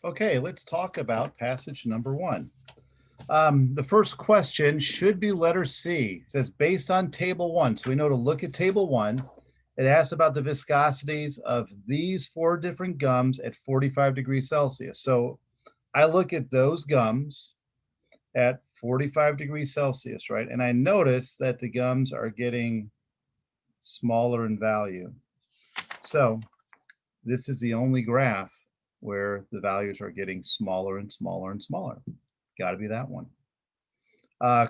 Okay, let's talk about passage number 1. The first question should be letter C. It says based on table 1. So we know to look at table 1. It asks about the viscosities of these 4 different gums at 45 degrees Celsius. So I look at those gums at 45 degrees Celsius, right? And I notice that the gums are getting smaller in value. So this is the only graph where the values are getting smaller and smaller and smaller. It's got to be that one.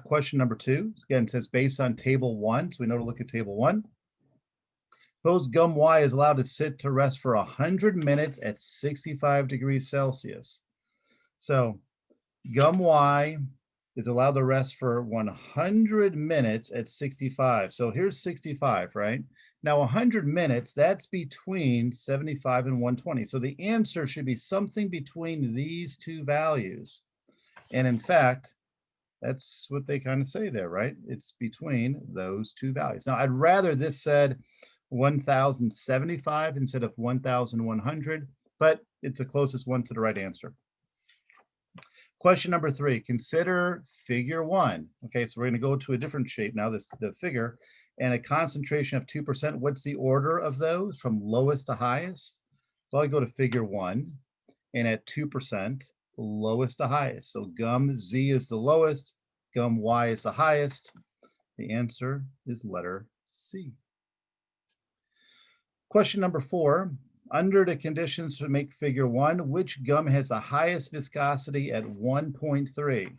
Question number 2, again, says based on table 1, so we know to look at table 1. Suppose gum Y is allowed to sit to rest for 100 minutes at 65 degrees Celsius. So gum Y is allowed to rest for 100 minutes at 65. So here's 65, right? Now 100 minutes, that's between 75 and 120. So the answer should be something between these two values. And in fact, that's what they kind of say there, right? It's between those two values. Now I'd rather this said 1075 instead of 1100, but it's the closest one to the right answer. Question number 3, consider figure 1. Okay, so we're going to go to a different shape now, the figure, and a concentration of 2%. What's the order of those from lowest to highest? So I'll go to figure 1, and at 2%, lowest to highest. So gum Z is the lowest, gum Y is the highest. The answer is letter C. Question number 4, under the conditions to make figure 1, which gum has the highest viscosity at 1.3?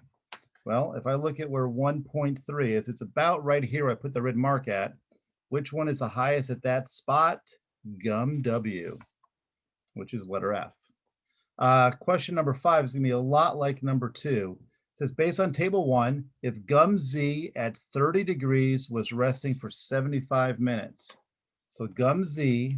Well, if I look at where 1.3 is, it's about right here where I put the red mark at. Which one is the highest at that spot? Gum W, which is letter F. Question number 5 is going to be a lot like number 2. It says, based on table 1, if gum Z at 30 degrees was resting for 75 minutes. So gum Z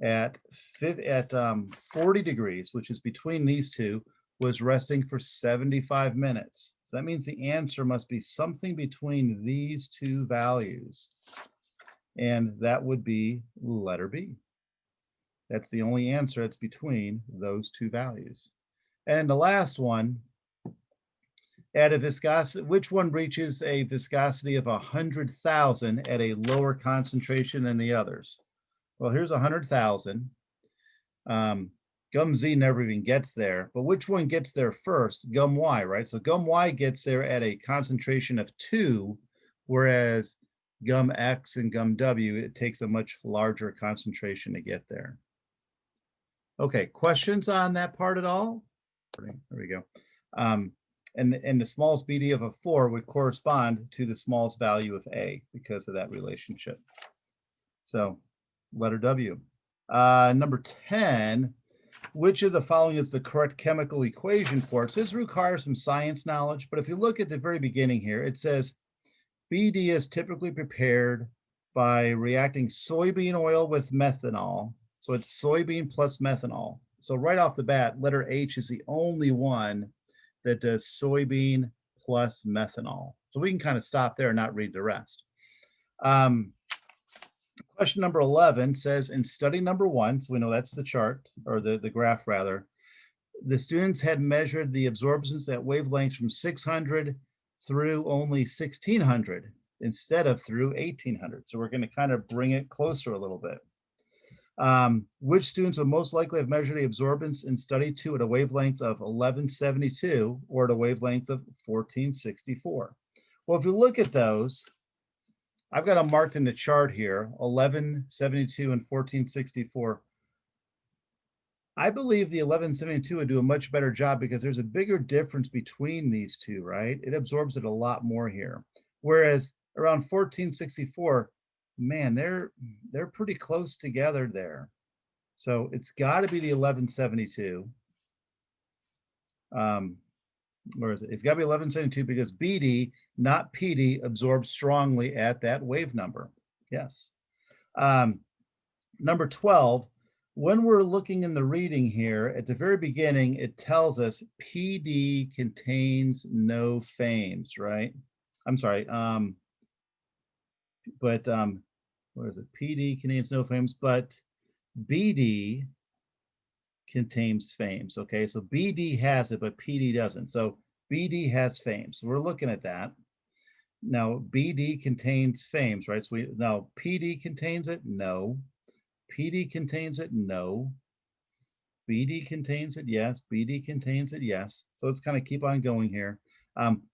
at 40 degrees, which is between these two, was resting for 75 minutes. So that means the answer must be something between these two values. And that would be letter B. That's the only answer that's between those two values. And the last one, at a viscosity, which one reaches a viscosity of 100,000 at a lower concentration than the others? Well, here's 100,000. Gum Z never even gets there, but which one gets there first? Gum Y, right? So gum Y gets there at a concentration of 2, whereas gum X and gum W, it takes a much larger concentration to get there. Okay, questions on that part at all? There we go. And the smallest BD of a 4 would correspond to the smallest value of A because of that relationship. So letter W. Number 10, which of the following is the correct chemical equation for it? So this requires some science knowledge, but if you look at the very beginning here, it says BD is typically prepared by reacting soybean oil with methanol. So it's soybean plus methanol. So right off the bat, letter H is the only one that does soybean plus methanol. So we can kind of stop there and not read the rest. Question number 11 says, in study number 1, so we know that's the chart, or the graph rather, the students had measured the absorbance at wavelengths from 600 through only 1600 instead of through 1800. So we're going to kind of bring it closer a little bit. Which students would most likely have measured the absorbance in study 2 at a wavelength of 1172 or at a wavelength of 1464? Well, if you look at those, I've got them marked in the chart here, 1172 and 1464. I believe the 1172 would do a much better job because there's a bigger difference between these two, right? It absorbs it a lot more here. Whereas around 1464, man, they're pretty close together there. So it's got to be the 1172. Where is it? It's got to be 1172 because BD, not PD, absorbs strongly at that wave number. Yes. Number 12, when we're looking in the reading here, at the very beginning, it tells us PD contains no fames, right? I'm sorry. Where is it? PD contains no fames, but BD contains FAMES. Okay, so BD has it, but PD doesn't. So BD has FAMES. So we're looking at that. Now BD contains FAMES, right? So now PD contains it? No. PD contains it? No. BD contains it? Yes. BD contains it? Yes. So let's kind of keep on going here.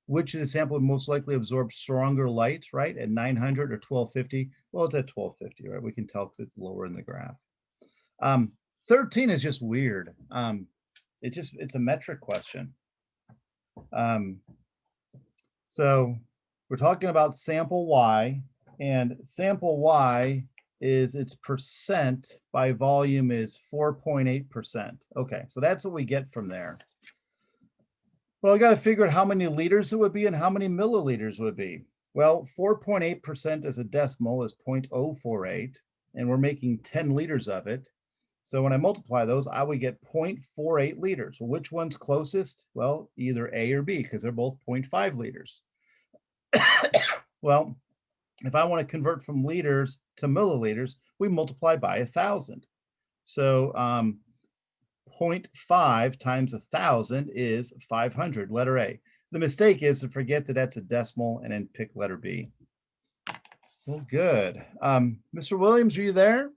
Which of the sample would most likely absorb stronger light, right? At 900 or 1250? Well, it's at 1250, right? We can tell because it's lower in the graph. 13 is just weird. It's a metric question. So we're talking about sample Y, and sample Y is its percent by volume is 4.8%. Okay, so that's what we get from there. Well, I got to figure out how many liters it would be and how many milliliters would be. Well, 4.8% as a decimal is 0.048, and we're making 10 liters of it. So when I multiply those, I would get 0.48 liters. Well, which one's closest? Well, either A or B, because they're both 0.5 liters. Well, if I want to convert from liters to milliliters, we multiply by 1,000. So 0.5 times 1,000 is 500, letter A. The mistake is to forget that that's a decimal and then pick letter B. Well, good. Mr. Williams, are you there?